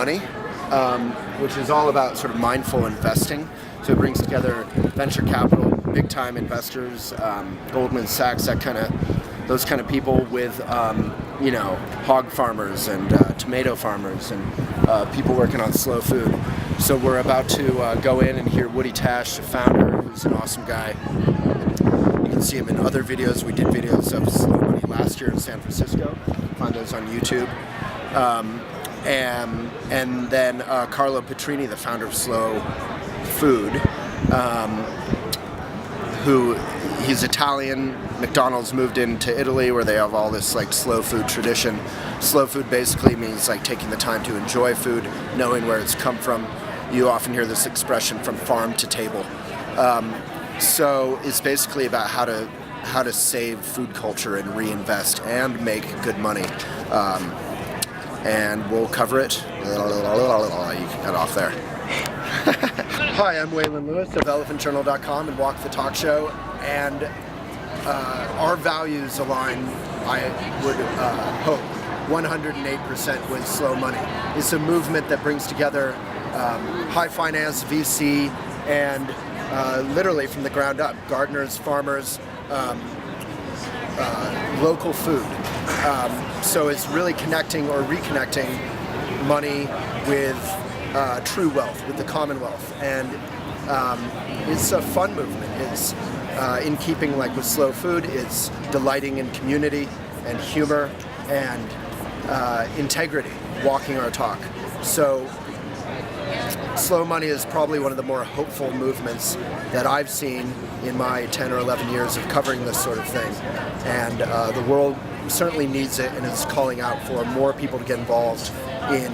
money, which is all about sort of mindful investing. So it brings together venture capital, big-time investors, Goldman Sachs, those kind of people with, hog farmers and tomato farmers and people working on slow food. So we're about to go in and hear Woody Tasch, the founder, who's an awesome guy. You can see him in other videos. We did videos of Slow Money last year in San Francisco. Find those on YouTube. And then Carlo Petrini, the founder of Slow Food, who he's Italian. McDonald's moved into Italy where they have all this like slow food tradition. Slow food basically means like taking the time to enjoy food, knowing where it's come from. You often hear this expression from farm to table. So it's basically about how to save food culture and reinvest and make good money. And we'll cover it. You can cut off there. Hi, I'm Waylon Lewis of ElephantJournal.com and Walk the Talk Show, and our values align, I would hope, 108% with Slow Money. It's a movement that brings together high finance, VC, and literally from the ground up, gardeners, farmers, local food. So it's really connecting or reconnecting money with true wealth, with the commonwealth, and it's a fun movement. It's in keeping like with slow food. It's delighting in community and humor and integrity, walking our talk. So Slow Money is probably one of the more hopeful movements that I've seen in my 10 or 11 years of covering this sort of thing, and the world certainly needs it and is calling out for more people to get involved in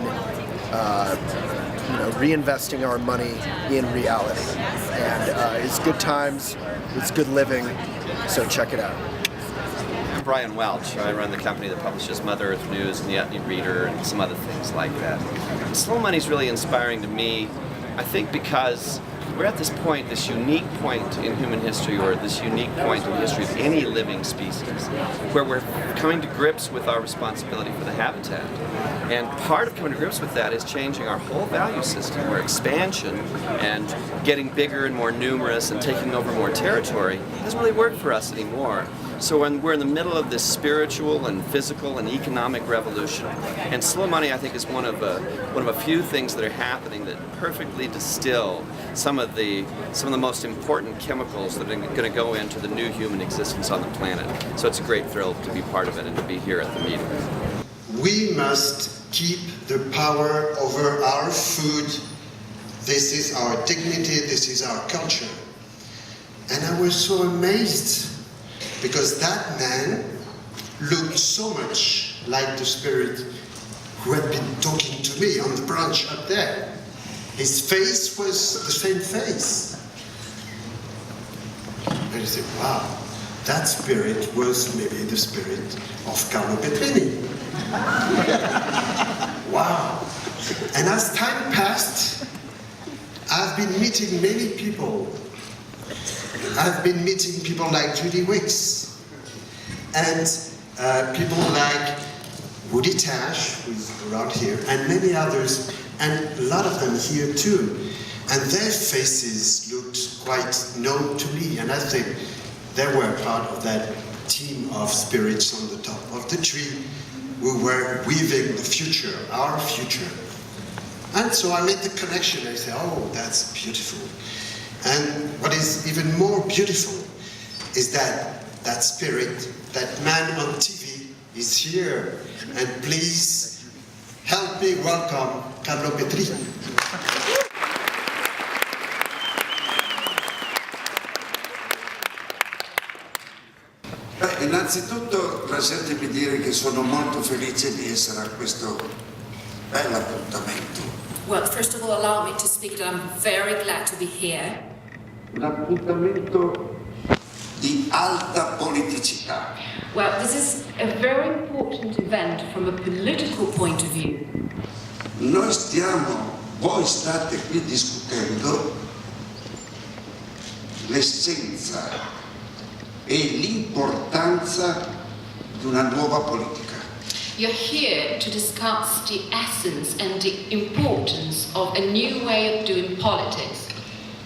reinvesting our money in reality. And it's good times, it's good living, so check it out. I'm Bryan Welch. I run the company that publishes Mother Earth News and the Etny Reader and some other things like that. Slow Money is really inspiring to me, I think, because we're at this point, this unique point in human history, or this unique point in the history of any living species, where we're coming to grips with our responsibility for the habitat. And part of coming to grips with that is changing our whole value system, where expansion and getting bigger and more numerous and taking over more territory doesn't really work for us anymore. So when we're in the middle of this spiritual and physical and economic revolution, and Slow Money, I think, is one of a few things that are happening that perfectly distill some of the most important chemicals that are going to go into the new human existence on the planet. So it's a great thrill to be part of it and to be here at the meeting. We must keep the power over our food. This is our dignity, this is our culture. And I was so amazed, because that man looked so much like the spirit who had been talking to me on the branch up there. His face was the same face. And I said, wow, that spirit was maybe the spirit of Carlo Petrini. Wow. And as time passed, I've been meeting many people. I've been meeting people like Judy Wicks and people like Woody Tasch, who's around here, and many others, and a lot of them here too. And their faces looked quite known to me, and I think they were part of that team of spirits on the top of the tree who were weaving the future, our future. And so I made the connection. I said, oh, that's beautiful. And what is even more beautiful is that spirit, that man on TV is here. And please help me welcome Carlo Petrini. Innanzitutto lasciatemi dire che sono molto felice di essere a questo bel appuntamento. Well, first of all, allow me to speak that I'm very glad to be here. Un appuntamento di alta politicità. Well, this is a very important event from a political point of view. Voi state qui discutendo l'essenza e l'importanza di una nuova politica. You're here to discuss the essence and the importance of a new way of doing politics.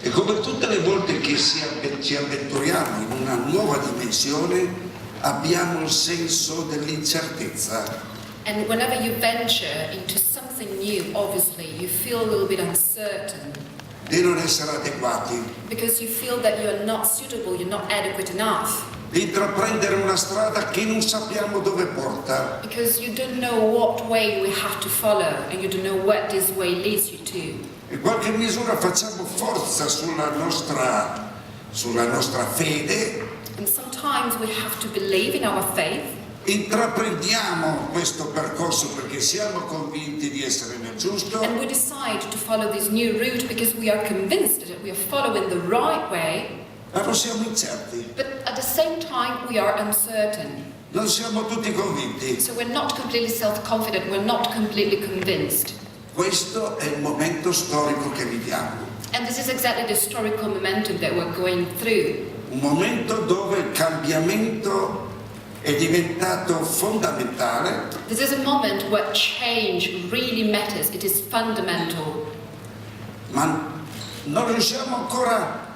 E come tutte le volte che ci avventuriamo in una nuova dimensione, abbiamo il senso dell'incertezza. And whenever you venture into something new, obviously, you feel a little bit uncertain. Di non essere adeguati, Because you feel that you're not suitable, you're not adequate enough. di intraprendere una strada che non sappiamo dove porta. Because you don't know what way we have to follow, and you don't know what this way leads you to. In qualche misura facciamo forza sulla nostra fede, And sometimes we have to believe in our faith, intraprendiamo questo percorso perché siamo convinti di essere nel giusto, and we decide to follow this new route because we are convinced that we are following the right way, ma non siamo incerti, but at the same time we are uncertain. non siamo tutti convinti. So we're not completely self-confident, we're not completely convinced. Questo è il momento storico che viviamo, And this is exactly the historical momentum that we're going through. un momento dove il cambiamento è diventato fondamentale, This is a moment where change really matters, it is fundamental. ma non riusciamo ancora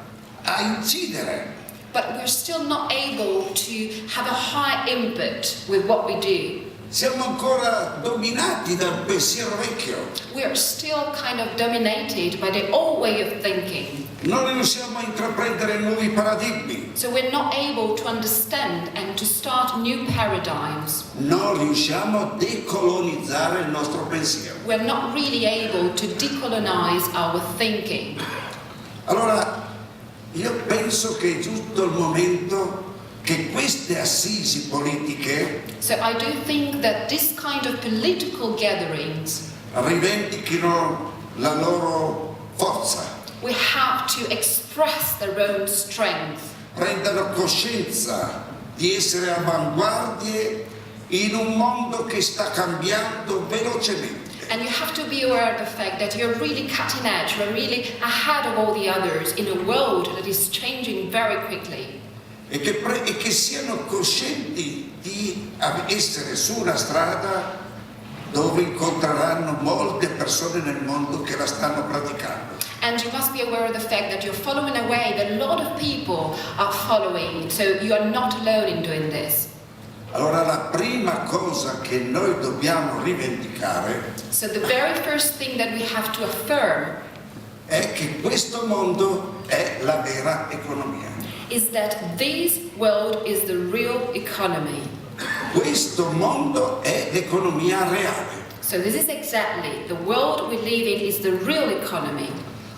a incidere. But we're still not able to have a high input with what we do. Siamo ancora dominati dal pensiero vecchio, We are still kind of dominated by the old way of thinking. non riusciamo a intraprendere nuovi paradigmi, So we're not able to understand and to start new paradigms. non riusciamo a decolonizzare il nostro pensiero. We're not really able to decolonize our thinking. Allora, io penso che è giunto il momento che queste assisi politiche So I do think that this kind of political gatherings, rivendichino la loro forza, we have to express their own strength. prendano coscienza di essere avanguardie in un mondo che sta cambiando velocemente. And you have to be aware of the fact that you're really cutting edge, you're really ahead of all the others in a world that is changing very quickly. E che siano coscienti di essere su una strada dove incontreranno molte persone nel mondo che la stanno praticando. And you must be aware of the fact that you're following a way that a lot of people are following, so you are not alone in doing this. Allora la prima cosa che noi dobbiamo rivendicare So the very first thing that we have to affirm è che questo mondo è la vera economia. is that this world is the real economy. Questo mondo è l'economia reale. So this is exactly, the world we live in is the real economy.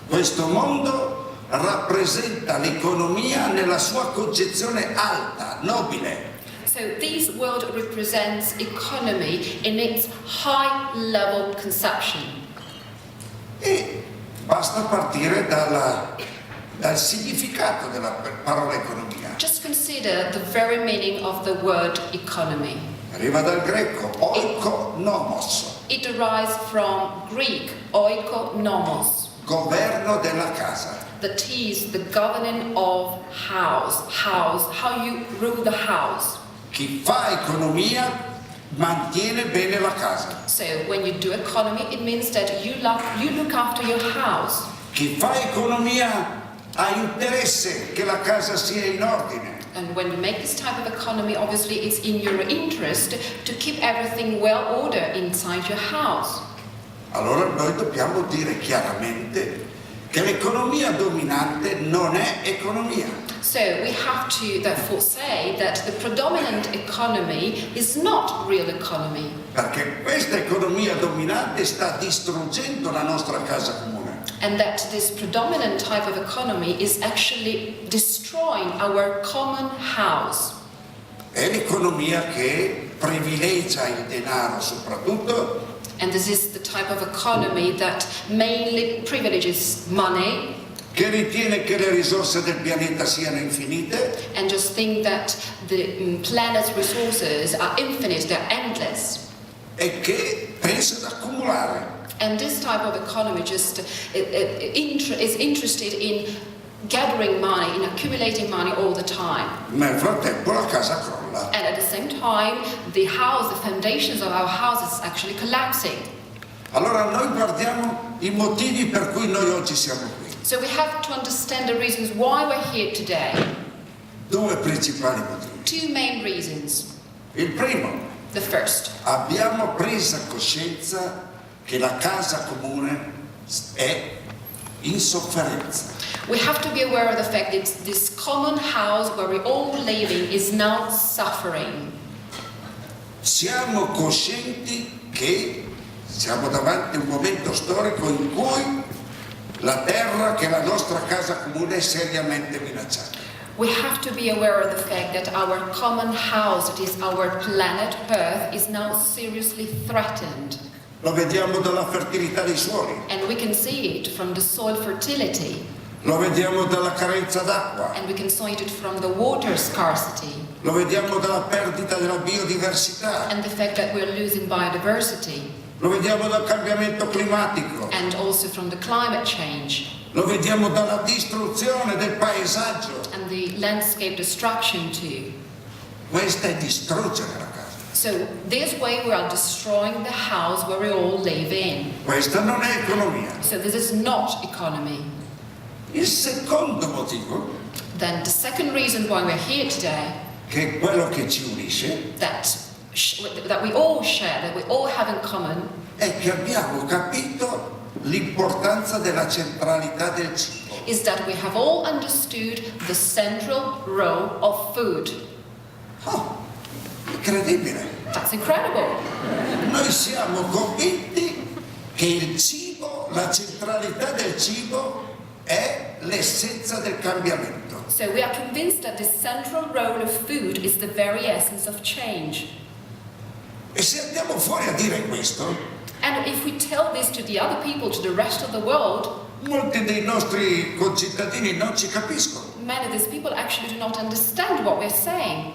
Questo mondo rappresenta l'economia nella sua concezione alta, nobile. So this world represents economy in its high level conception. E basta partire dal significato della parola economia. Just consider the very meaning of the word economy. Arriva dal greco oikonomos, It derives from Greek oikonomos, governo della casa. that is the governing of house, how you rule the house. Chi fa economia mantiene bene la casa. So when you do economy, it means that you look after your house. Chi fa economia ha interesse che la casa sia in ordine. And when you make this type of economy, obviously it's in your interest to keep everything well ordered inside your house. Allora noi dobbiamo dire chiaramente che l'economia dominante non è economia. So we have to therefore say that the predominant economy is not real economy. Perché questa economia dominante sta distruggendo la nostra casa comune. And that this predominant type of economy is actually destroying our common house. È l'economia che privilegia il denaro soprattutto, And this is the type of economy that mainly privileges money che ritiene che le risorse del pianeta siano infinite and just think that the planet's resources are infinite, they're endless. e che pensa ad accumulare. And this type of economy just is interested in gathering money, in accumulating money all the time. Ma nel frattempo la casa crolla. crolla. And at the same time, the foundations of our house is actually collapsing. Allora noi guardiamo i motivi per cui noi oggi siamo qui. So we have to understand the reasons why we're here today. Due principali motivi. Two main reasons. Il primo, The first, abbiamo preso coscienza che la casa comune è in sofferenza. we have to be aware of the fact that this common house where we're all living is now suffering. Siamo coscienti che siamo davanti a un momento storico in cui la terra, che è la nostra casa comune, è seriamente minacciata. We have to be aware of the fact that our common house, that is our planet Earth, is now seriously threatened. Lo vediamo dalla fertilità dei suoli, And we can see it from the soil fertility, lo vediamo dalla carenza d'acqua, and we can see it from the water scarcity, lo vediamo dalla perdita della biodiversità, and the fact that we're losing biodiversity, lo vediamo dal cambiamento climatico, and also from the climate change, lo vediamo dalla distruzione del paesaggio. and the landscape destruction too. Questa è distruggere la casa. So this way we are destroying the house where we all live in. Questa non è economia. So this is not economy. Il secondo motivo, Then the second reason why we're here today, che è quello che ci unisce, that we all share, that we all have in common, è che abbiamo capito l'importanza della centralità del cibo. is that we have all understood the central role of food. Oh, incredibile! That's incredible. Noi siamo convinti che il cibo, la centralità del cibo è l'essenza del cambiamento. So we are convinced that the central role of food is the very essence of change. E se andiamo fuori a dire questo, And if we tell this to the other people, to the rest of the world, molti dei nostri concittadini non ci capiscono, many of these people actually do not understand what we're saying.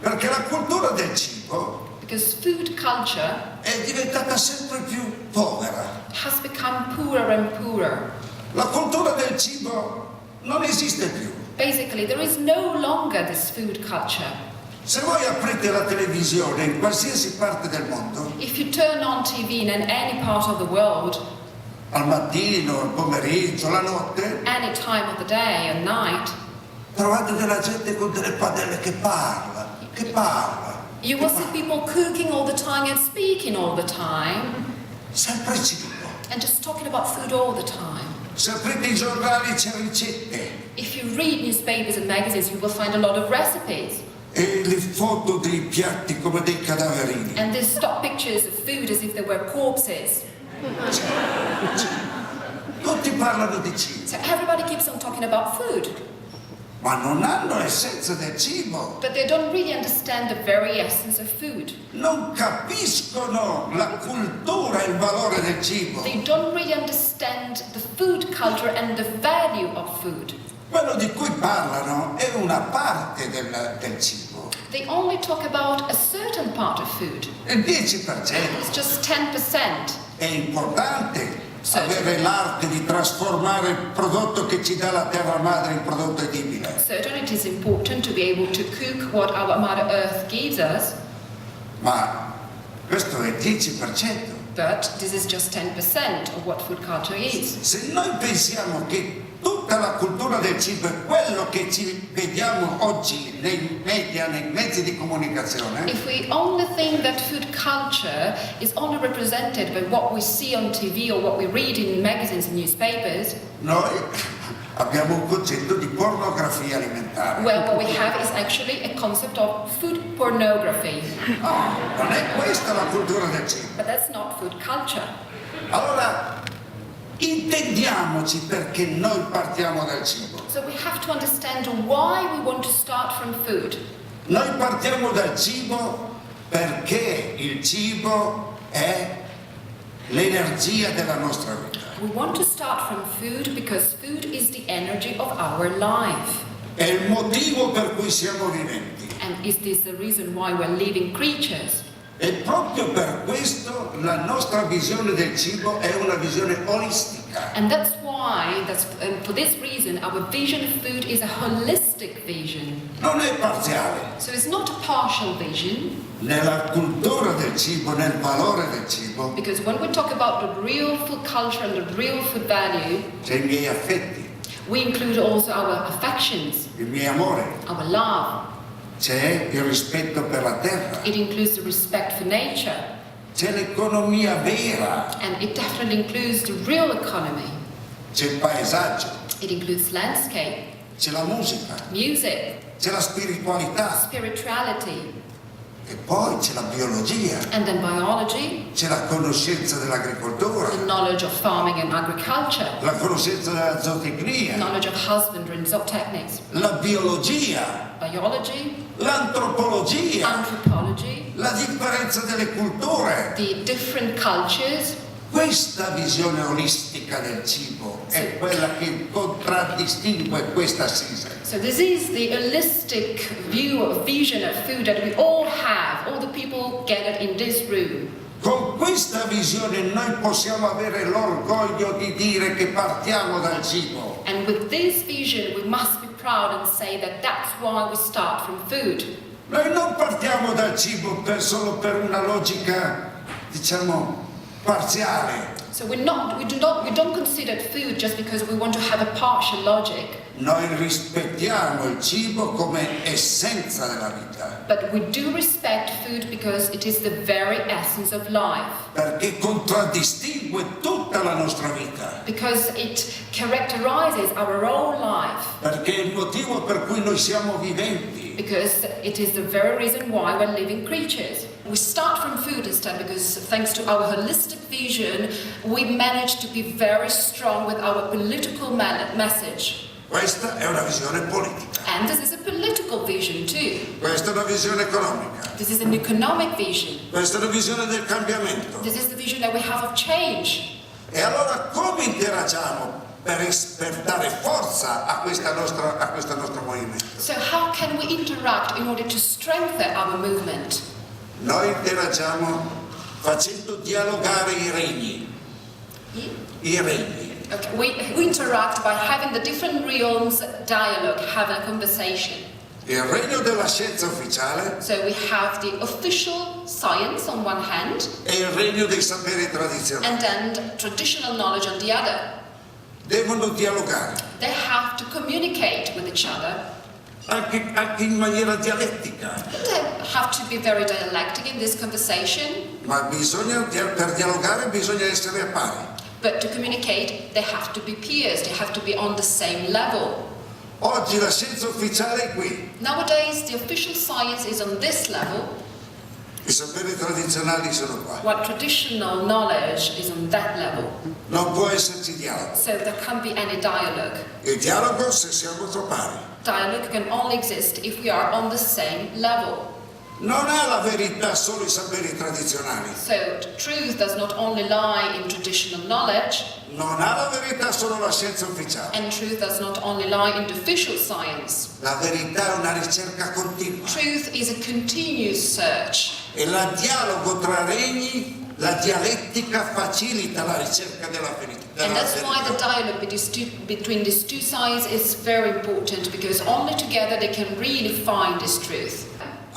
perché la cultura del cibo Because food culture è diventata sempre più povera. has become poorer and poorer. La cultura del cibo non esiste più. Basically, there is no longer this food culture. Se voi aprite la televisione in qualsiasi parte del mondo, If you turn on TV in any part of the world, al mattino, al pomeriggio, la notte, any time of the day and night, trovate della gente con delle padelle che parla, you will see people cooking all the time and speaking all the time sempre cibo. and just talking about food all the time. Se aprite i giornali c'è ricette If you read newspapers and magazines, you will find a lot of recipes. e le foto dei piatti come dei cadaverini. And there's stock pictures of food as if they were corpses. Tutti parlano di cibo, So everybody keeps on talking about food, ma non hanno essenza del cibo. but they don't really understand the very essence of food. Non capiscono la cultura e il valore del cibo. They don't really understand the food culture and the value of food. Quello di cui parlano è una parte del cibo. They only talk about a certain part of food. Il 10% It's just 10%. è importante Sì. avere l'arte di trasformare il prodotto che ci dà la terra madre in prodotto edibile. Certainly it is important to be able to cook what our Mother Earth gives us, Ma questo è il 10%. but this is just 10% of what food culture is. Se noi pensiamo che tutta la cultura del cibo è quello che ci vediamo oggi nei media, nei mezzi di comunicazione, If we only think that food culture is only represented by what we see on TV or what we read in magazines and newspapers, noi abbiamo un concetto di pornografia alimentare. well, what we have is actually a concept of food pornography. No, non è questa la cultura del cibo. But that's not food culture. Allora, intendiamoci perché noi partiamo dal cibo. So we have to understand why we want to start from food. Noi partiamo dal cibo perché il cibo è l'energia della nostra vita. We want to start from food because food is the energy of our life. È il motivo per cui siamo viventi. And is this the reason why we're living creatures? E proprio per questo la nostra visione del cibo è una visione olistica. And that's why, for this reason, our vision of food is a holistic vision. Non è parziale. So it's not a partial vision, Nella cultura del cibo, nel valore del cibo, because when we talk about the real food culture and the real food value, c'è i miei affetti, we include also our affections, il mio amore, our love. c'è il rispetto per la terra, It includes the respect for nature, c'è l'economia vera, and it definitely includes the real economy. c'è il paesaggio, It includes landscape, c'è la musica, music, c'è la spiritualità spirituality, e poi c'è la biologia, and then biology, c'è la conoscenza dell'agricoltura, the knowledge of farming and agriculture, la conoscenza della zootecnia, knowledge of husbandry and zootechnics, la biologia, biology, l'antropologia, anthropology, la differenza delle culture. the different cultures. Questa visione olistica del cibo è quella che contraddistingue questa assise. So this is the holistic vision of food that we all have, all the people gathered in this room. Con questa visione noi possiamo avere l'orgoglio di dire che partiamo dal cibo. And with this vision, we must be proud and say that that's why we start from food. Noi non partiamo dal cibo solo per una logica, diciamo, parziale. So we don't consider food just because we want to have a partial logic. Noi rispettiamo il cibo come essenza della vita, But we do respect food because it is the very essence of life. perché contraddistingue tutta la nostra vita, Because it characterizes our own life. perché è il motivo per cui noi siamo viventi. Because it is the very reason why we're living creatures. We start from food instead because thanks to our holistic vision, we manage to be very strong with our political message. Questa è una visione politica, And this is a political vision too. questa è una visione economica, This is an economic vision. questa è una visione del cambiamento. This is the vision that we have of change. E allora come interagiamo per dare forza a questo nostro movimento? So how can we interact in order to strengthen our movement? Noi interagiamo facendo dialogare i regni. I regni. Okay, we interact by having the different realms dialogue, having a conversation. Il regno della scienza ufficiale So we have the official science on one hand, e il regno dei saperi tradizionali. and then traditional knowledge on the other. Devono dialogare, They have to communicate with each other. anche in maniera dialettica. They have to be very dialectic in this conversation, Ma per dialogare bisogna essere a pari. but to communicate, they have to be peers, they have to be on the same level. Oggi la scienza ufficiale è qui, Nowadays, the official science is on this level, i saperi tradizionali sono qua. while traditional knowledge is on that level. Non può esserci dialogo. So there can't be any dialogue. Il dialogo se siamo a pari. Dialogue can only exist if we are on the same level. Non ha la verità solo i saperi tradizionali. So truth does not only lie in traditional knowledge, Non ha la verità solo la scienza ufficiale. and truth does not only lie in the official science. La verità è una ricerca continua. Truth is a continuous search. E il dialogo tra regni, la dialettica facilita la ricerca della verità. And that's why the dialogue between these two sides is very important, because only together they can really find this truth.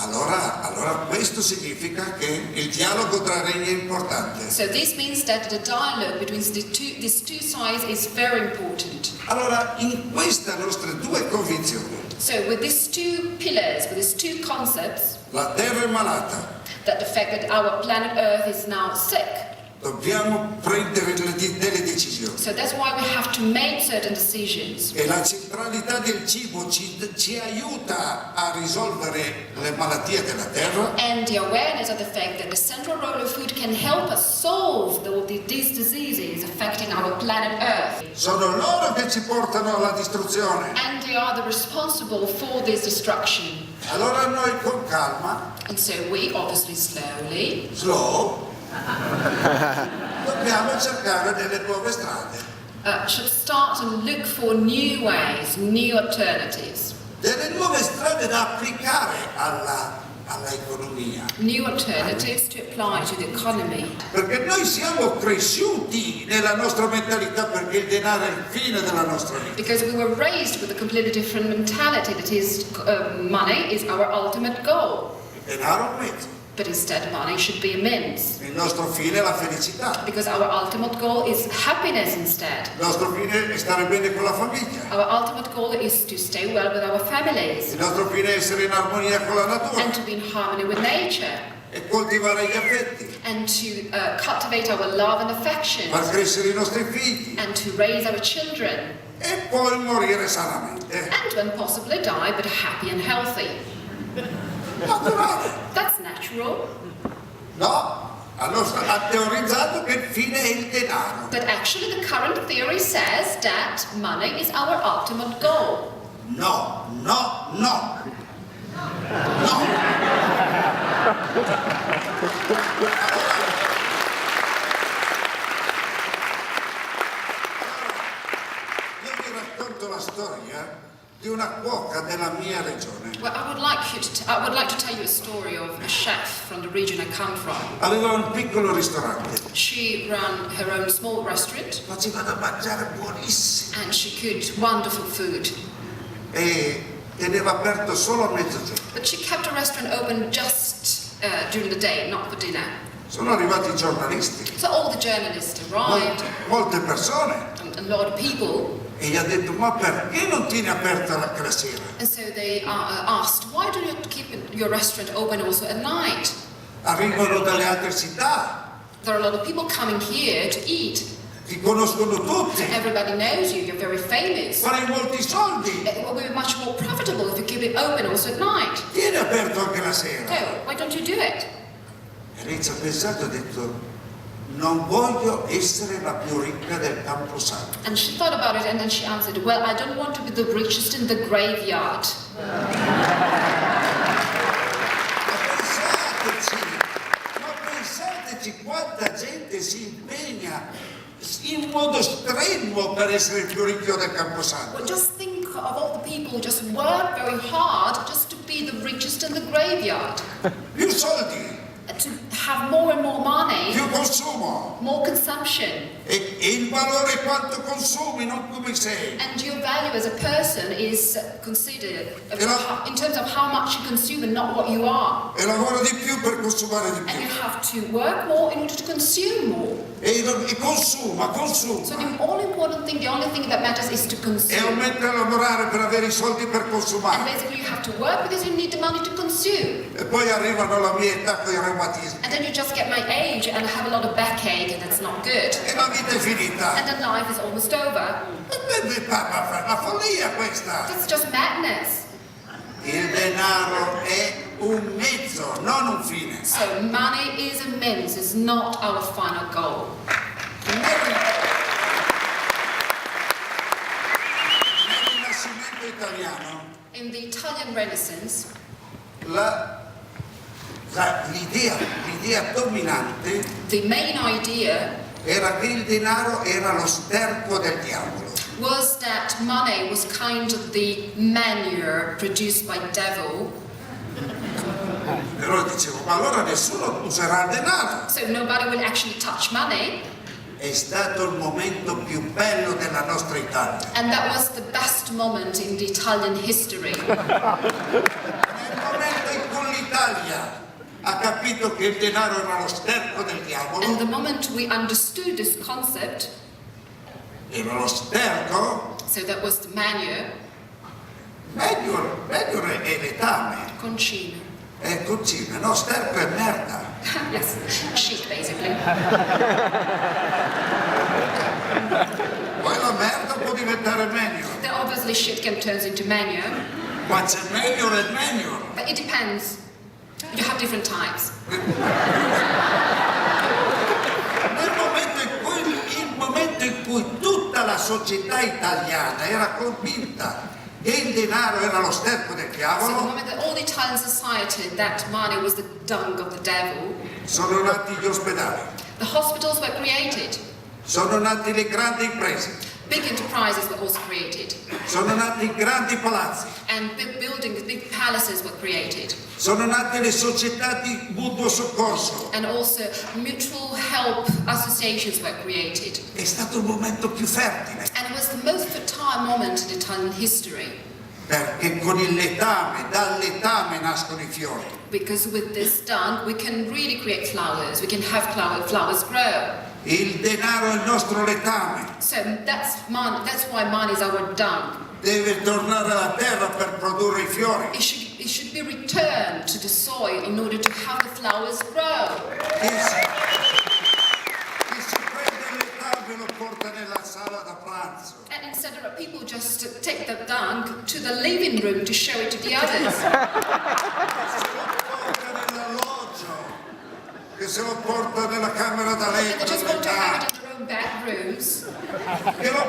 Allora questo significa che il dialogo tra regni è importante. So this means that the dialogue between these two sides is very important. Allora, in queste nostre due convinzioni, So with these two pillars, with these two concepts, la Terra è malata, that the fact that our planet Earth is now sick, dobbiamo prendere delle decisioni. so that's why we have to make certain decisions. E la centralità del cibo ci aiuta a risolvere le malattie della Terra, And the awareness of the fact that the central role of food can help us solve these diseases affecting our planet Earth. sono loro che ci portano alla distruzione. And they are the responsible for this destruction. Allora noi con calma, And so we, obviously slowly, dobbiamo cercare delle nuove strade, should start to look for new ways, new alternatives. delle nuove strade da applicare all'economia. New alternatives to apply to the economy. Perché noi siamo cresciuti nella nostra mentalità perché il denaro è il fine della nostra vita. Because we were raised with a completely different mentality that is money is our ultimate goal. Il denaro è un mezzo. But instead money should be a means. Il nostro fine è la felicità. Because our ultimate goal is happiness instead. Il nostro fine è stare bene con la famiglia. Our ultimate goal is to stay well with our families. Il nostro fine è essere in armonia con la natura And to be in harmony with nature. e coltivare gli affetti, And to cultivate our love and affection. far crescere i nostri figli And to raise our children. e poi morire sanamente. And when possibly die, but happy and healthy. Naturale. That's natural. No, ha teorizzato che il fine è il denaro. But actually the current theory says that money is our ultimate goal. No, no, no. No. Io vi racconto la storia di una cuoca della mia regione. Well, I would like to tell you a story of a chef from the region I come from. Aveva un piccolo ristorante. She ran her own small restaurant Faceva da mangiare buonissimo and she cooked wonderful food. e teneva aperto solo a mezzogiorno. But she kept her restaurant open just during the day, not for dinner. Sono arrivati i giornalisti, So all the journalists arrived, molte persone, and a lot of people, e gli ha detto: ma perché non tieni aperta anche la sera? and so they asked, why do you keep your restaurant open also at night? Arrivano dalle altre città, There are a lot of people coming here to eat. ti conoscono tutti, Everybody knows you, you're very famous. farai molti soldi, It will be much more profitable if you keep it open also at night. tieni aperto anche la sera. So, why don't you do it? E lei ci ha pensato e ha detto: non voglio essere la più ricca del Camposanto. And she thought about it and then she answered, well, I don't want to be the richest in the graveyard. Ma pensateci quanta gente si impegna in modo strenuo per essere il più ricco del Camposanto. Well, just think of all the people who just work very hard just to be the richest in the graveyard. Più soldi, To have more and more money, più consumo. more consumption. E il valore è quanto consumi, non come sei. And your value as a person is considered in terms of how much you consume and not what you are. E lavoro di più per consumare di And più. you have to work more in order to consume more. E consuma. So the all important thing, the only thing that matters is to E consume. aumenta a lavorare per avere i soldi per And consumare. basically you have to work because you need the money to consume. E poi arrivano la mia età con i reumatismi. And then you just get my age and have a lot of backache and that's not good. E la vita è finita. And then life is almost over. La follia questa. That's just madness. Il denaro è un mezzo, non un fine. So money is a means, is not our final goal. Nel Rinascimento italiano In the Italian Renaissance, l'idea dominante the main idea era che il denaro era lo sterco del diavolo. was that money was kind of the manure produced by devil. Però dicevo, ma allora nessuno userà il denaro. So nobody will actually touch money. È stato il momento più bello della nostra Italia. And that was the best moment in the Italian history. Nel momento in cui l'Italia ha capito che il denaro era lo sterco del And diavolo, the moment we understood this concept, era lo sterco, so that was the manure, meglio è letame, concime. è cucina, no, sterco è merda. Yes, shit basically. Poi la merda può diventare meglio, Then obviously shit can turn into manure, ma c'è meglio e meglio. but it depends. You have different types. Nel momento in cui tutta la società italiana era convinta che il denaro era lo sterco del So the diavolo, moment that all the Italian society, that money was the dung of the devil, sono nati gli ospedali, the hospitals were created, sono nate le grandi imprese, big enterprises were also created. Sono nati grandi palazzi. And big buildings, big palaces were created. Sono nate le società di mutuo soccorso. And also mutual help associations were created. È stato il momento più fertile, And it was the most fertile moment in Italian history. perché con il letame, dal letame nascono i fiori. Because with this dung, we can really create flowers. We can have flowers grow. Il denaro è il nostro letame. So that's why money is our dung. Deve tornare alla terra per produrre i fiori. It should be returned to the soil in order to have the flowers grow. Chi si prende il letame lo porta nella sala da pranzo. And instead of people just take the dung to the living room to show it to the others. Se lo porta nell'alloggio, che se lo porta nella camera da And they letto, just want to have it in their own bedrooms. che lo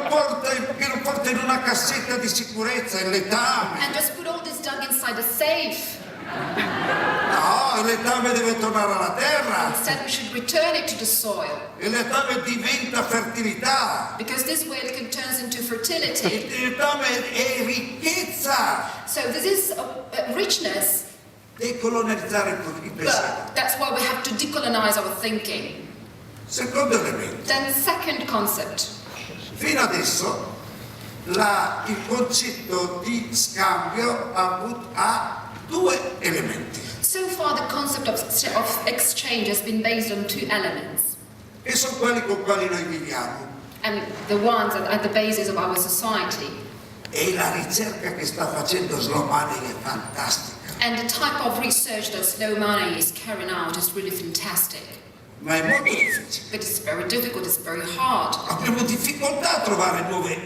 porta in una cassetta di sicurezza, il letame. And just put all this dung inside a safe. No, il letame deve tornare alla terra. Instead, we should return it to the soil. Il letame diventa fertilità. Because this way it can turn into fertility. Il letame è ricchezza. So this is a richness, Decolonizzare il pensiero. but that's why we have to decolonize our thinking. Secondo elemento. Then second concept. Fino adesso il concetto di scambio ha due elementi. So far, the concept of exchange has been based on two elements, E sono quelli con quali noi viviamo. and the ones at the basis of our society. E la ricerca che sta facendo Slow Money è fantastica. And the type of research that Slow Money is carrying out is really fantastic. Ma è molto difficile. But it's very difficult, it's very hard. Abbiamo difficoltà a trovare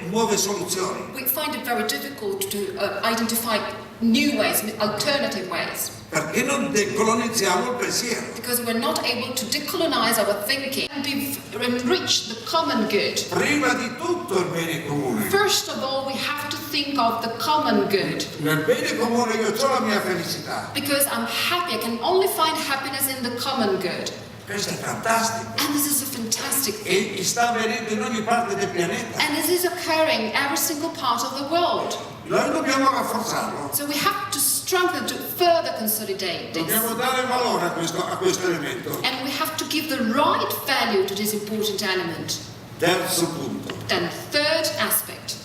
nuove soluzioni. We find it very difficult to identify new ways, alternative ways, Perché non decolonizziamo il pensiero. because we're not able to decolonize our thinking and enrich the common good. Prima di tutto il bene comune. First of all, we have to think of the common good, Nel bene comune io ho la mia felicità. because I'm happy. I can only find happiness in the common good. Questo è fantastico. And this is a fantastic thing. E sta avvenendo in ogni parte del pianeta. And this is occurring every single part of the world. Noi dobbiamo rafforzarlo. So we have to strengthen, to further consolidate this. Dobbiamo dare valore a questo elemento. And we have to give the right value to this important element. Terzo punto. Then third aspect,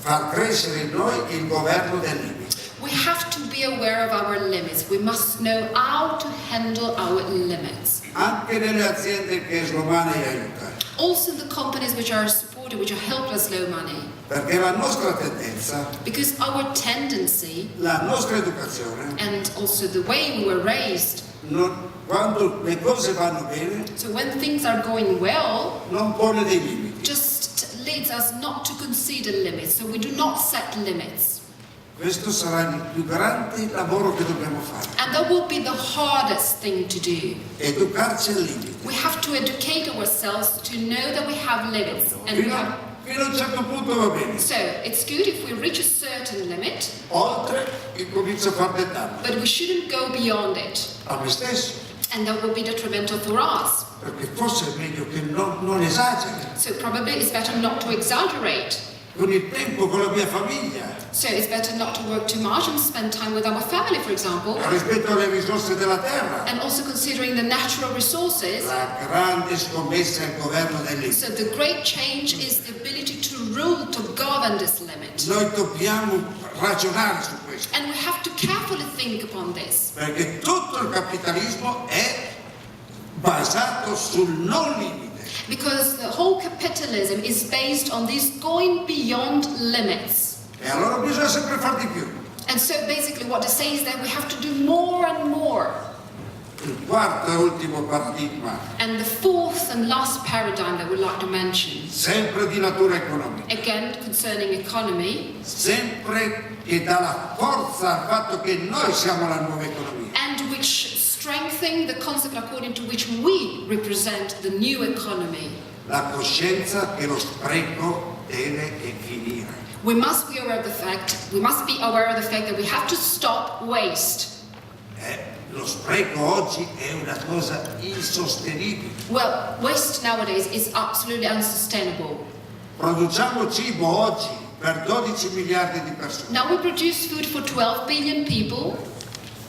Far crescere in noi il governo del limite. we have to be aware of our limits. We must know how to handle our limits. Anche nelle aziende che Slow Money aiuta. Also the companies which are supported, which are helped us Slow Money. Perché la nostra tendenza, Because our tendency la nostra educazione, and also the way we were raised, quando le cose vanno bene, so when things are going well, non pone dei limiti. just leads us not to consider limits. So we do not set limits. Questo sarà il più grande lavoro che dobbiamo fare. And that will be the hardest thing to do. Educarci al limite. We have to educate ourselves to know that we have limits. And we have, Fino a un certo punto va bene. so it's good if we reach a certain limit, Oltre incomincio a far del danno. but we shouldn't go beyond it. A me stesso. And that will be detrimental for us. Perché forse è meglio che non esageri. So probably it's better not to exaggerate. Con il tempo, con la mia famiglia, So it's better not to work too much and spend time with our family, for example. rispetto alle risorse della terra. And also considering the natural resources. La grande scommessa è il governo del limite. So the great change is the ability to rule, to govern this limit. Noi dobbiamo ragionare su questo. And we have to carefully think upon this. Perché tutto il capitalismo è basato sul non limite. Because the whole capitalism is based on this going beyond limits. E allora bisogna sempre far di più. And so basically what they say is that we have to do more and more. Il quarto e ultimo paradigma, And the fourth and last paradigm that we'd like to mention, sempre di natura economica, again concerning economy, sempre che dà la forza al fatto che noi siamo la nuova economia. and which strengthen the concept according to which we represent the new economy. La coscienza che lo spreco deve finire. We must be aware of the fact that we have to stop waste. Lo spreco oggi è una cosa insostenibile. Well, waste nowadays is absolutely unsustainable. Produciamo cibo oggi per 12 miliardi di persone. Now we produce food for 12 billion people,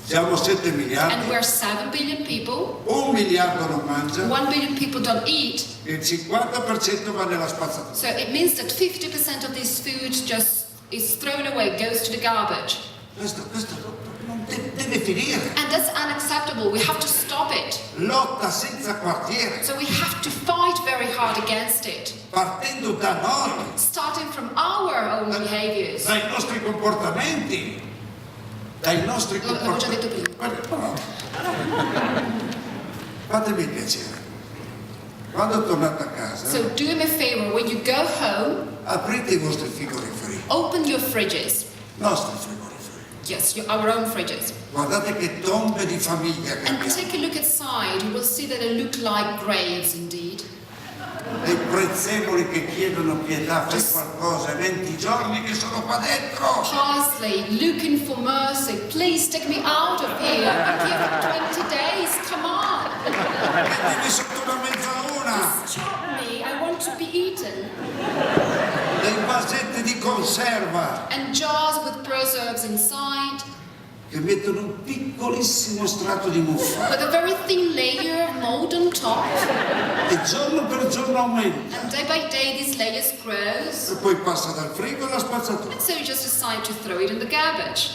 Siamo 7 and miliardi. we're 7 billion people. 1 miliardo non mangia. 1 billion people don't eat. Il 50% va nella spazzatura. So it means that 50% of this food just is thrown away, goes to the garbage. Questo non deve finire. And that's unacceptable. We have to stop it. Lotta senza quartiere, So we have to fight very hard against it, partendo da noi, starting from our own behaviors. dai nostri comportamenti. Dai nostri L'avevo già detto comportamenti. prima. Fatemi il piacere. Quando tornate a casa, So do me a favor, when you go home, aprite i vostri frigoriferi, open your fridges. nostri frigoriferi. Yes, our own fridges. Guardate che tombe di famiglia che And abbiamo. take a look inside. You will see that they look like graves indeed. Dei prezzemoli che chiedono pietà, fai qualcosa, 20 giorni che sono qua dentro. Parsley, looking for mercy. Please take me out of here. I'm here for 20 days. Come on. Mettimi sotto una mezzaluna. Chop me. I want to be eaten. Dei vasetti di conserva And jars with preserves inside, che mettono un piccolissimo strato di muffa with a very thin layer of mold on top. e giorno per giorno aumenta. And day by day, this layer grows. E poi passa dal frigo alla spazzatura. And so you just decide to throw it in the garbage.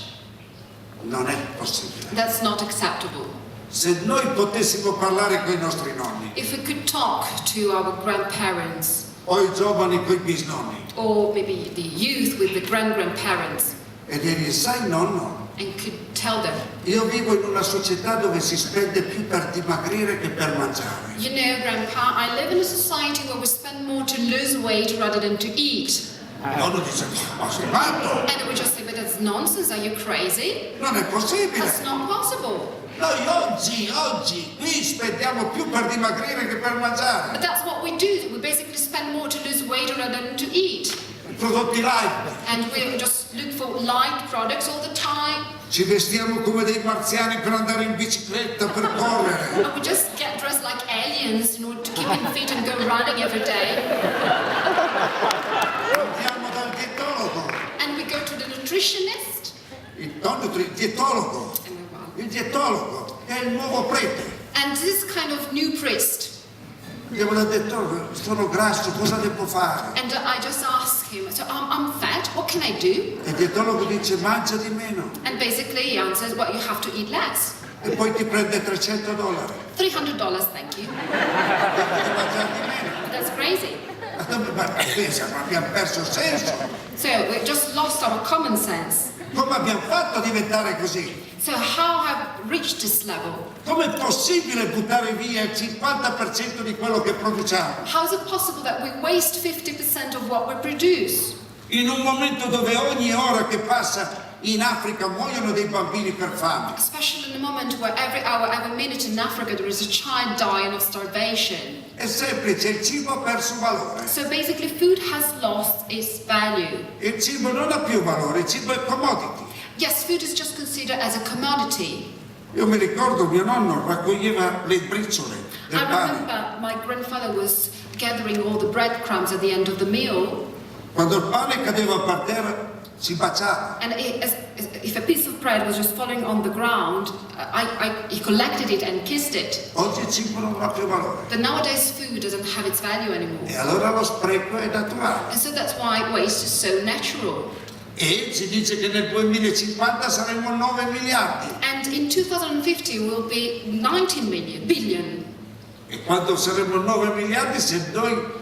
Non è possibile. That's not acceptable. Se noi potessimo parlare con i nostri nonni If we could talk to our grandparents, o i giovani con i bisnonni or maybe the youth with the grandparents, e dirgli, sai nonno, and could tell them, io vivo in una società dove si spende più per dimagrire che per mangiare. you know, Grandpa, I live in a society where we spend more to lose weight rather than to eat. Il nonno dice, ma sei matto? And we just say, but that's nonsense, are you crazy? Non è possibile. That's not possible. Noi oggi qui spendiamo più per dimagrire che per mangiare. But that's what we do. We basically spend more to lose weight rather than to eat. I prodotti light. And we just look for light products all the time. Ci vestiamo come dei marziani per andare in bicicletta, per correre. And we just get dressed like aliens in order to keep in fit and go running every day. Andiamo dal dietologo. And we go to the nutritionist. Il dietologo. Il dietologo è il nuovo prete. And this kind of new priest. Andiamo dal dietologo, sono grasso, cosa devo fare? And I just ask him, so I'm fat, what can I do? E il dietologo dice mangia di meno And basically he answers, well, you have to eat less. e poi ti prende $300. $300, thank you. Devi mangiare di meno. That's crazy. Ma pensa, ma abbiamo perso il senso. So we just lost our common sense. Come abbiamo fatto a diventare così? So how have we reached this level? Com'è possibile buttare via il 50% di quello che produciamo? How is it possible that we waste 50% of what we produce? In un momento dove ogni ora che passa in Africa muoiono dei bambini per fame. Especially in a moment where every hour, every minute in Africa there is a child dying of starvation. È semplice, il cibo ha perso valore. So basically food has lost its value. Il cibo non ha più valore, il cibo è commodity. Yes, food is just considered as a commodity. Io mi ricordo mio nonno raccoglieva le briciole del I pane. remember my grandfather was gathering all the breadcrumbs at the end of the meal, Quando il pane cadeva per terra si baciava. and if a piece of bread was just falling on the ground, he collected it and kissed it. Oggi il cibo non ha più valore. But nowadays food doesn't have its value anymore. E allora lo spreco è naturale. And so that's why waste is so natural. E si dice che nel 2050 saremo 9 miliardi. And in 2050 we'll be 19 billion. E quando saremo 9 miliardi, se noi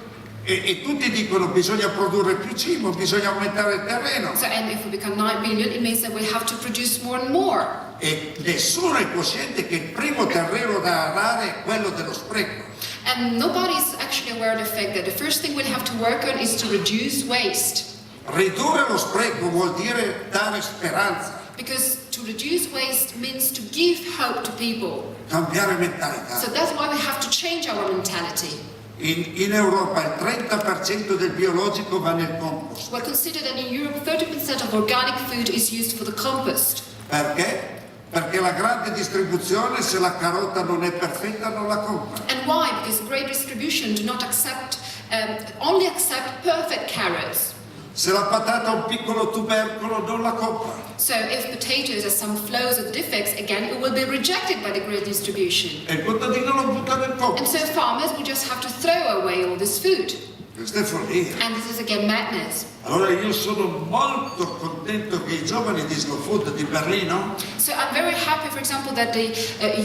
e tutti dicono bisogna produrre più cibo, bisogna aumentare il terreno. So, and if we become 9 billion, it means that we have to produce more and more. E nessuno è cosciente che il primo terreno da arare è quello dello spreco. And nobody is actually aware of the fact that the first thing we'll have to work on is to reduce waste. Ridurre lo spreco vuol dire dare speranza, Because to reduce waste means to give hope to people. cambiare mentalità. So that's why we have to change our mentality. In Europa il 30% del biologico va nel compost. Well, consider that in Europe 30% of organic food is used for the compost. Perché? Perché la grande distribuzione, se la carota non è perfetta, non la compra. And why? Because great distribution do not accept only accept perfect carrots. Se la patata ha un piccolo tubercolo non la compra. So if potatoes have some flaws or defects, again, it will be rejected by the great distribution. E il contadino lo butta nel And compost. so farmers will just have to throw away all this food. Questa è follia. And this is again madness. Allora io sono molto contento che i giovani di Slow Food di Berlino So I'm very happy, for example, that the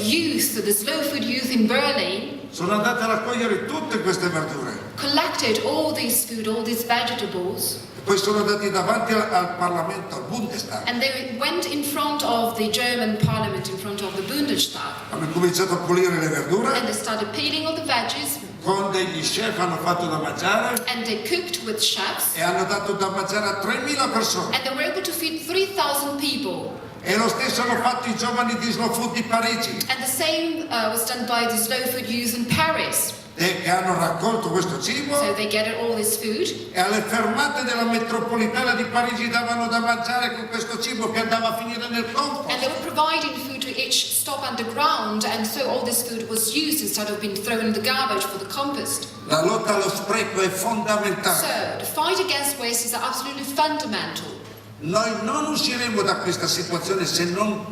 youth, the slow food youth in Berlin, sono andati a raccogliere tutte queste verdure. collected all this food, all these vegetables, E poi sono andati davanti al Parlamento, al Bundestag. and they went in front of the German parliament, in front of the Bundestag, Hanno cominciato a pulire le verdure, and they started peeling all the veggies, con degli chef hanno fatto da mangiare and they cooked with chefs, e hanno dato da mangiare a 3.000 persone. and they were able to feed 3,000 people. E lo stesso hanno fatto i giovani di Slow Food di Parigi, And the same was done by the slow food youth in Paris. che hanno raccolto questo cibo So they gathered all this food, e alle fermate della metropolitana di Parigi davano da mangiare con questo cibo che andava a finire nel and compost. they were providing food to each stop underground, and so all this food was used instead of being thrown in the garbage for the compost. La lotta allo spreco è fondamentale. So the fight against waste is absolutely fundamental. Noi non usciremo da questa situazione se non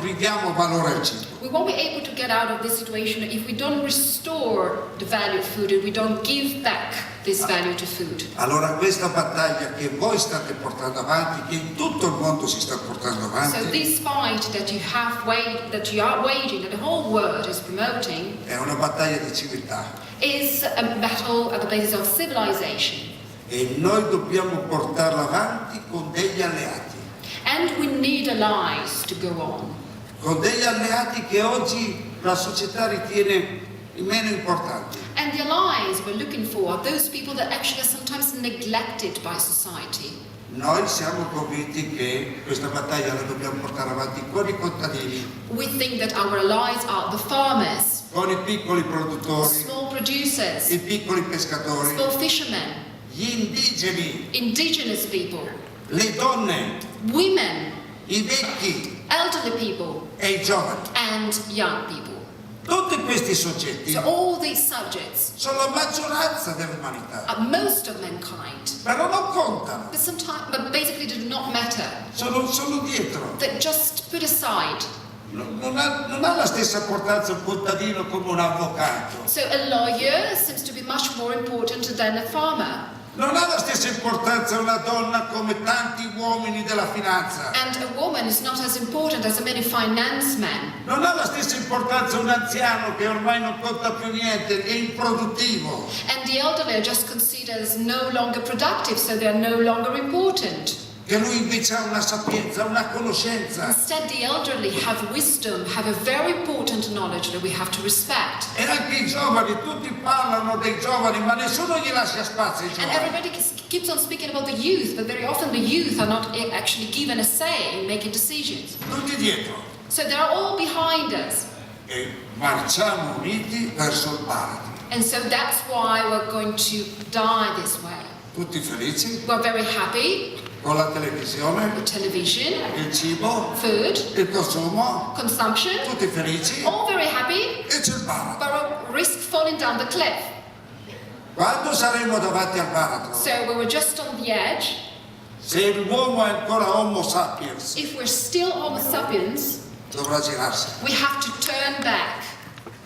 ridiamo valore al cibo. We won't be able to get out of this situation if we don't restore the value of food and we don't give back this value to food. Allora questa battaglia che voi state portando avanti, che in tutto il mondo si sta portando So avanti, this fight that you are waging, that the whole world is promoting, è una battaglia di civiltà. is a battle at the basis of civilization. E noi dobbiamo portarla avanti con degli alleati. And we need allies to go on. Con degli alleati che oggi la società ritiene i meno importanti. And the allies we're looking for are those people that actually are sometimes neglected by society. Noi siamo convinti che questa battaglia la dobbiamo portare avanti con i contadini, We think that our allies are the farmers, con i piccoli produttori, small producers, i piccoli pescatori, small fishermen, gli indigeni, indigenous people, le donne, women, i vecchi elderly people, e i giovani. and young people. Tutti questi soggetti So all these subjects sono la maggioranza dell'umanità, are most of mankind, però non contano, but basically do not matter. sono dietro. That just put aside. Non ha la stessa importanza un contadino come un avvocato, So a lawyer seems to be much more important than a farmer. non ha la stessa importanza una donna come tanti uomini della finanza, And a woman is not as important as many finance men. non ha la stessa importanza un anziano che ormai non conta più niente, è improduttivo. And the elderly are just considered as no longer productive, so they are no longer important. Che lui invece ha una sapienza, una conoscenza. Instead, the elderly have wisdom, have a very important knowledge that we have to respect. E anche i giovani, tutti parlano dei giovani, ma nessuno gli lascia spazio ai And giovani. everybody keeps on speaking about the youth, but very often the youth are not actually given a say in making decisions. Tutti dietro. So they're all behind us. E marciamo uniti verso il baratro. And so that's why we're going to die this way. Tutti felici, We're very happy con la televisione, with television, il cibo, food, il consumo, consumption, tutti felici all very happy, e c'è il baratro. but we risk falling down the cliff. Quando saremo davanti al baratro, So we were just on the edge. se l'uomo è ancora Homo sapiens, If we're still Homo sapiens, dovrà girarsi we have to turn back.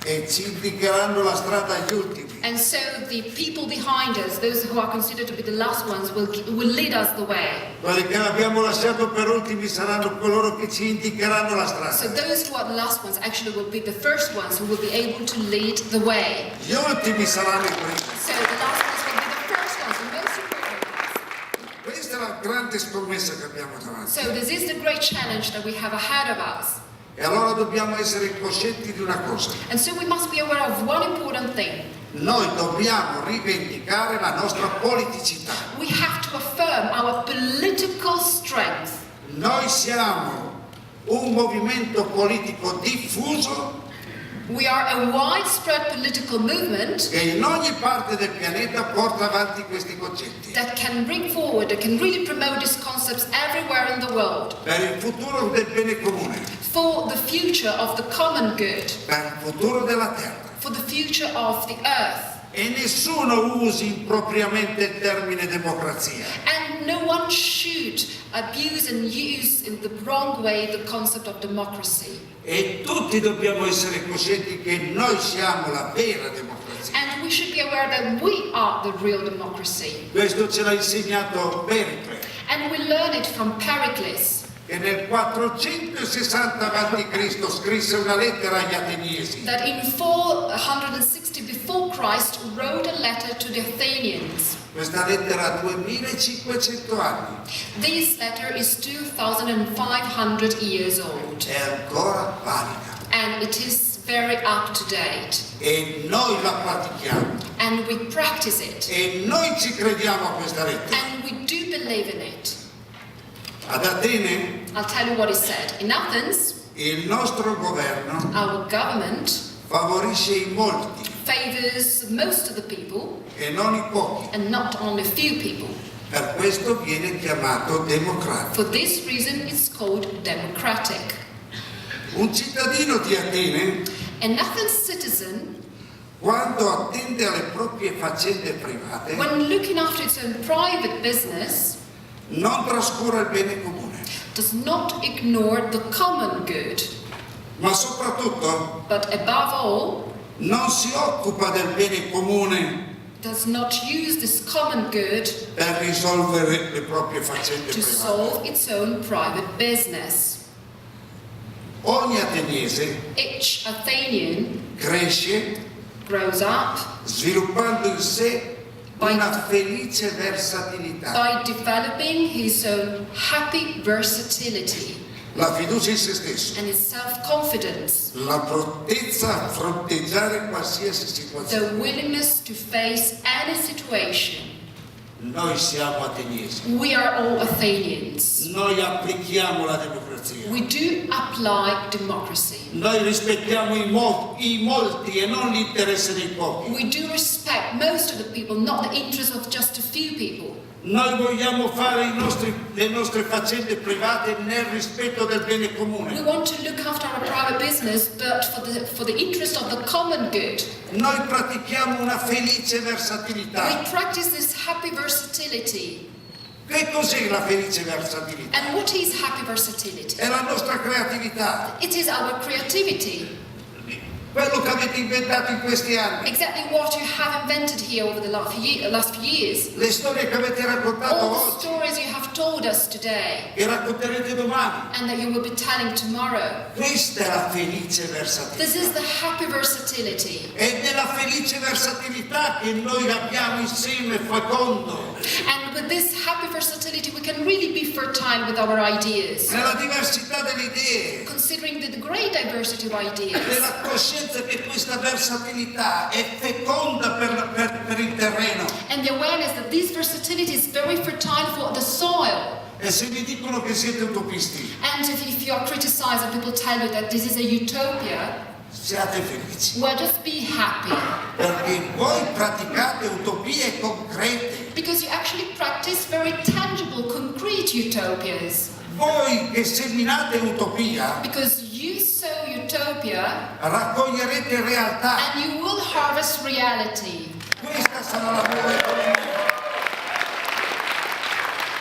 e ci indicheranno la strada agli ultimi. And so the people behind us, those who are considered to be the last ones, will lead us the way. Quelli che abbiamo lasciato per ultimi saranno coloro che ci indicheranno la strada. So those who are the last ones actually will be the first ones who will be able to lead the way. Gli ultimi saranno i primi. So the last ones will be the first ones, the most important ones. Questa è la grande scommessa che abbiamo davanti. So this is the great challenge that we have ahead of us. E allora dobbiamo essere coscienti di una cosa. And so we must be aware of one important thing. Noi dobbiamo rivendicare la nostra politicità. We have to affirm our political strength. Noi siamo un movimento politico diffuso We are a widespread political movement che in ogni parte del pianeta porta avanti questi concetti. that can bring forward, that can really promote these concepts everywhere in the world Per il futuro del bene comune, for the future of the common good, per il futuro della terra. for the future of the earth. e nessuno usi impropriamente il termine democrazia. And no one should abuse and use in the wrong way the concept of democracy. E tutti dobbiamo essere coscienti che noi siamo la vera democrazia. And we should be aware that we are the real democracy. Questo ce l'ha insegnato Pericle, And we learn it from Pericles, che nel 460 a.C. scrisse una lettera agli Ateniesi. that in 460 before Christ wrote a letter to the Athenians. Questa lettera ha 2500 anni, This letter is 2,500 years old, è ancora valida and it is very up to date. e noi la pratichiamo And we practice it, e noi ci crediamo a questa lettera. and we do believe in it. Ad Atene I'll tell you what is said. In Athens, il nostro governo our government favorisce i molti favors most of the people e non i pochi. and not only few people. Per questo viene chiamato democratico. For this reason, it's called democratic. Un cittadino di Atene, An Athens citizen, quando attende alle proprie faccende private, when looking after its own private business, non trascura il bene comune, does not ignore the common good, ma soprattutto but above all, non si occupa del bene comune does not use this common good per risolvere le proprie faccende to private. solve its own private business. Ogni ateniese Each Athenian cresce grows up sviluppando in sé una felice versatilità, by developing his own happy versatility la fiducia in se stesso, and his self-confidence, la prontezza a fronteggiare qualsiasi the situazione. willingness to face any situation. Noi siamo ateniesi, We are all Athenians. noi applichiamo la democrazia, We do apply democracy. noi rispettiamo i molti e non l'interesse dei pochi. We do respect most of the people, not the interest of just a few people. Noi vogliamo fare le nostre faccende private nel rispetto del bene We comune. want to look after our private business, but for the interest of the common good. Noi pratichiamo una felice versatilità. We practice this happy versatility. Che cos'è la felice versatilità? And what is happy versatility? È la nostra creatività, It is our creativity. quello che avete inventato in questi anni, Exactly what you have invented here over the last few years. le storie che avete raccontato All the oggi, stories you have told us today che racconterete domani. and that you will be telling tomorrow. Questa è la felice This versatilità. is the happy versatility. È nella felice versatilità che noi abbiamo insieme fecondo, And with this happy versatility, we can really be fertile with our ideas. nella diversità delle idee, Considering the great diversity of ideas. nella coscienza che questa versatilità è feconda per il terreno. And the awareness that this versatility is very fertile for the soil. E se vi dicono che siete utopisti, And if you are criticized and people tell you that this is a utopia, siate felici, well, just be happy. perché voi praticate utopie concrete. Because you actually practice very tangible, concrete utopias. Voi che seminate utopia, Because you sow utopia raccoglierete realtà. and you will harvest reality. Questa sarà la nuova economia.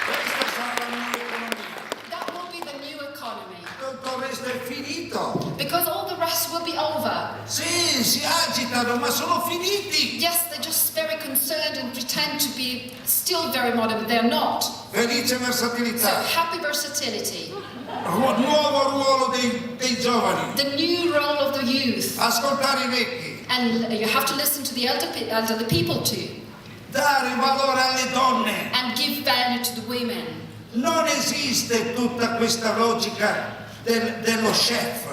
Questa sarà la nuova economia. That will be the new economy. Tutto il resto è finito. Because all the rest will be over. Sì, si agitano, ma sono finiti. Yes, they're just very concerned and pretend to be still very modern, but they're not. Felice So versatilità. happy versatility. Nuovo ruolo dei giovani. The new role of the youth. Ascoltare i vecchi. And you have to listen to the elderly people too. Dare valore alle donne. And give value to the women. Non esiste tutta questa logica dello chef.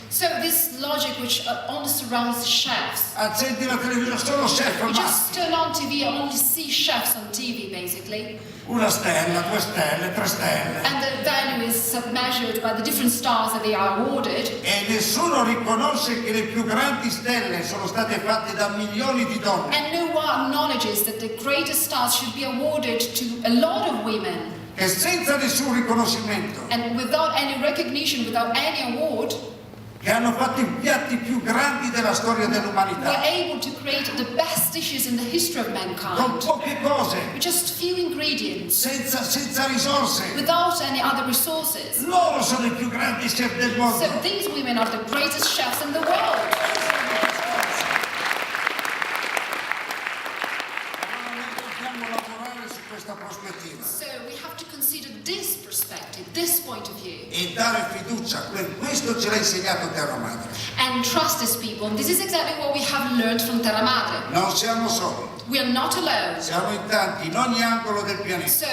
So this logic which only surrounds chefs. Accendi la televisione, solo chef You maschi. just turn on TV and only see chefs on TV basically. Una stella, 2 stelle, 3 stelle. And the value is measured by the different stars that they are awarded. E nessuno riconosce che le più grandi stelle sono state fatte da milioni di donne. And no one acknowledges that the greatest stars should be awarded to a lot of women. E senza nessun riconoscimento And without any recognition, without any award, che hanno fatto i piatti più grandi della storia We're dell'umanità, able to create the best dishes in the history of con mankind poche cose, with just few ingredients, senza risorse. without any other resources. Loro sono i più grandi chef del mondo. So these women are the greatest chefs in the world. Dobbiamo lavorare su questa prospettiva So we have to consider this perspective, this point of view, e dare fiducia. Questo ce l'ha insegnato Terra Madre. and trust these people. And this is exactly what we have learned from Terra Madre. Non siamo soli, We are not alone. siamo in tanti, in ogni angolo del pianeta, So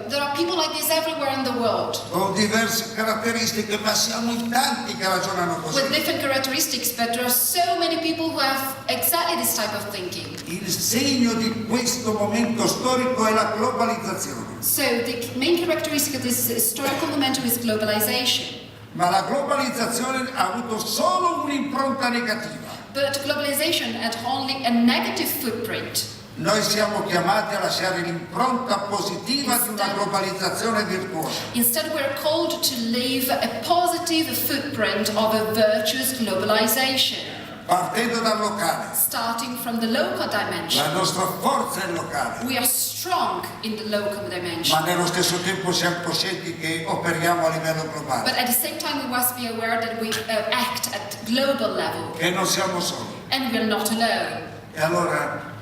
there are people like this everywhere in the world con diverse caratteristiche, ma siamo in tanti che ragionano with così. different characteristics, but there are so many people who have exactly this type of thinking. Il segno di questo momento storico è la globalizzazione, So the main characteristic of this historical momentum is globalization. ma la globalizzazione ha avuto solo un'impronta negativa. But globalization had only a negative footprint. Noi siamo chiamati a lasciare l'impronta positiva di una globalizzazione virtuosa. Instead, we're called to leave a positive footprint of a virtuous globalization, Partendo dal locale, starting from the local dimension. la nostra forza è locale, We are strong in the local dimension, ma nello stesso tempo siamo coscienti che operiamo a livello globale, but at the same time we must be aware that we act at global level, che non siamo soli. and we're not alone. E allora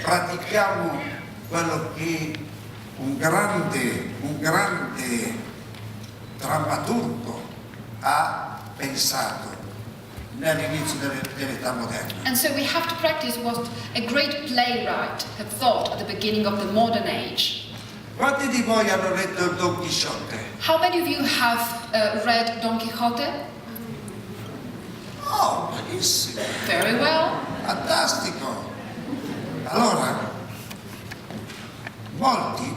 pratichiamo quello che un grande drammaturgo ha pensato nell'inizio dell'età moderna. And so we have to practice what a great playwright had thought at the beginning of the modern age. Quanti di voi hanno letto il Don Chisciotte? How many of you have read Don Quixote? Oh, benissimo, Very well. fantastico. Allora, molti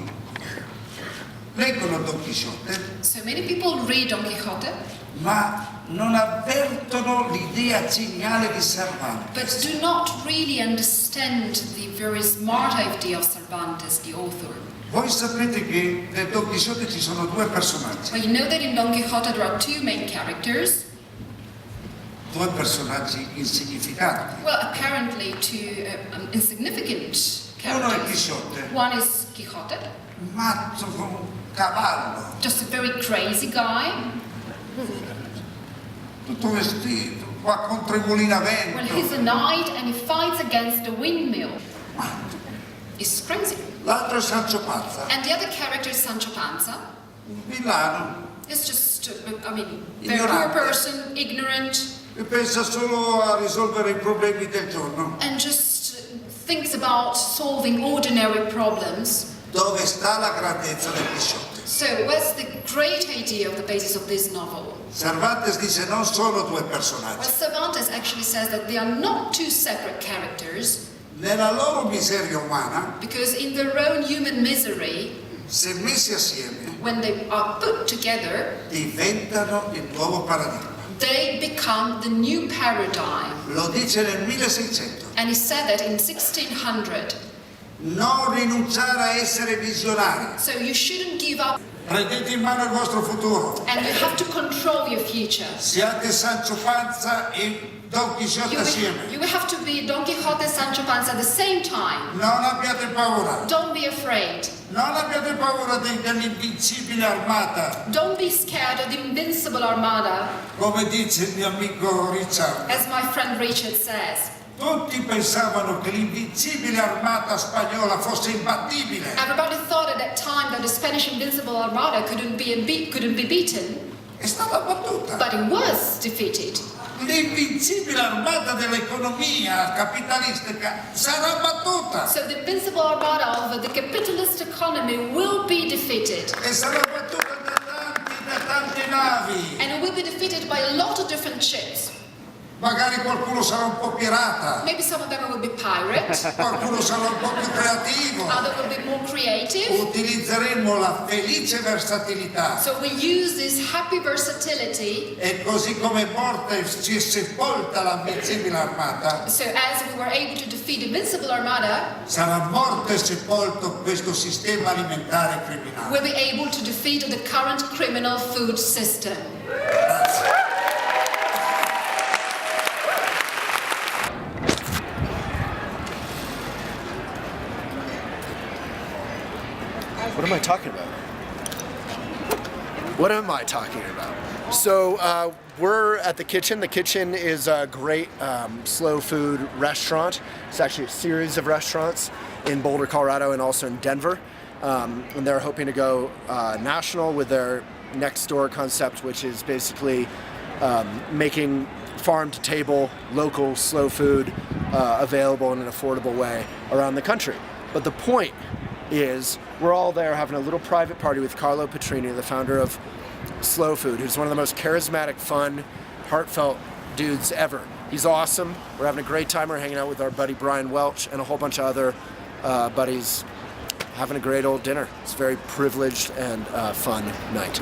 leggono Don Chisciotte, So many people read Don Quixote, ma non avvertono l'idea geniale di Cervantes. but do not really understand the very smart idea of Cervantes, the author. Voi sapete che nel Don Chisciotte ci sono due personaggi, Well, you know that in Don Quixote there are two main characters. due personaggi insignificanti. Well, apparently two insignificant Uno è characters. Chisciotte, One is Quixote, matto come un cavallo, just a very crazy guy. tutto vestito, qua contro i mulini a Well, he's vento. a knight and he fights against the windmill. Matto. He's crazy. L'altro è Sancho Panza, And the other character is Sancho Panza. un villano It's just, very poor Ignorante. person, ignorant, che pensa solo a risolvere i problemi del giorno. and just thinks about solving ordinary problems. Dove sta la grandezza del Chisciotte? So, what's the great idea of the basis of this novel? Cervantes dice non sono due Well, personaggi, Cervantes actually says that they are not two separate characters, nella loro miseria umana, because in their own human misery, se messi assieme, when they are put together, diventano il nuovo paradigma. they become the new paradigm. Lo dice nel 1600. And he said that in 1600. Non rinunciare a essere visionari. So you shouldn't give up, Prendete in mano il vostro futuro. and you have to control your future. Siate Sancho Panza e Don Chisciotte You assieme. will have to be Don Quixote and Sancho Panza at the same time. Non abbiate paura. Don't be afraid. Non abbiate paura dell'invincibile armata, Don't be scared of the invincible armada, come dice il mio amico Richard. as my friend Richard says. Tutti pensavano che l'invincibile armata spagnola fosse imbattibile. Everybody thought at that time that the Spanish invincible armada couldn't be beaten, È stata battuta. but it was defeated. L'invincibile armata dell'economia capitalistica sarà battuta. So the invincible armada of the capitalist economy will be defeated. E sarà battuta da tante navi. And it will be defeated by a lot of different ships. Magari qualcuno sarà un po' pirata, Maybe some of them will be pirate, qualcuno sarà un po' più creativo. others will be more creative. Utilizzeremo la felice versatilità. So we use this happy versatility. E così come è morta e si è sepolta l'invincibile armata, So as we were able to defeat Invincible Armada, sarà morto e sepolto questo sistema alimentare criminale. we'll be able to defeat the current criminal food system. Grazie. What am I talking about? What am I talking about? So we're at the kitchen. The kitchen is a great slow food restaurant. It's actually a series of restaurants in Boulder, Colorado, and also in Denver. And they're hoping to go national with their next door concept, which is basically making farm-to-table, local, slow food available in an affordable way around the country. But the point is, we're all there having a little private party with Carlo Petrini, the founder of Slow Food, who's one of the most charismatic, fun, heartfelt dudes ever. He's awesome. We're having a great time. We're hanging out with our buddy Bryan Welch and a whole bunch of other buddies, having a great old dinner. It's a very privileged and fun night.